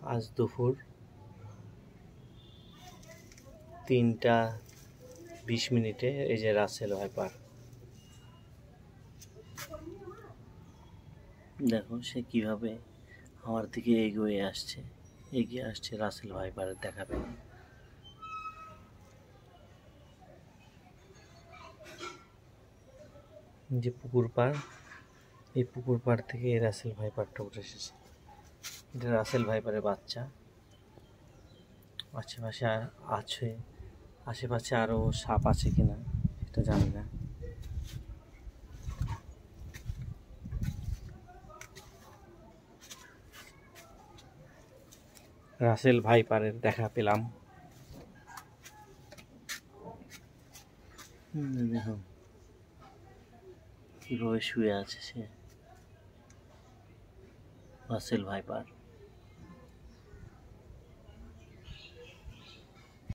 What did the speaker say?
আজ দুপুর 3টা 20 মিনিটে এই যে রাসেল ভাইপার, দেখো সে কিভাবে আমার দিকে এগিয়ে আসছে রাসেল ভাইপারের দেখা পেল। যে পুকুর পাড়, এই পুকুর পাড় থেকে এই রাসেল ভাইপারটা উঠে এসেছে। এটা রাসেল ভাইপারের বাচ্চা। আশেপাশে আরো সাপ আছে কিনা এটা জানি না। রাসেল ভাইপারের দেখা পেলাম। দেখো কিভাবে শুয়ে আছে সে, রাসেল ভাইপার।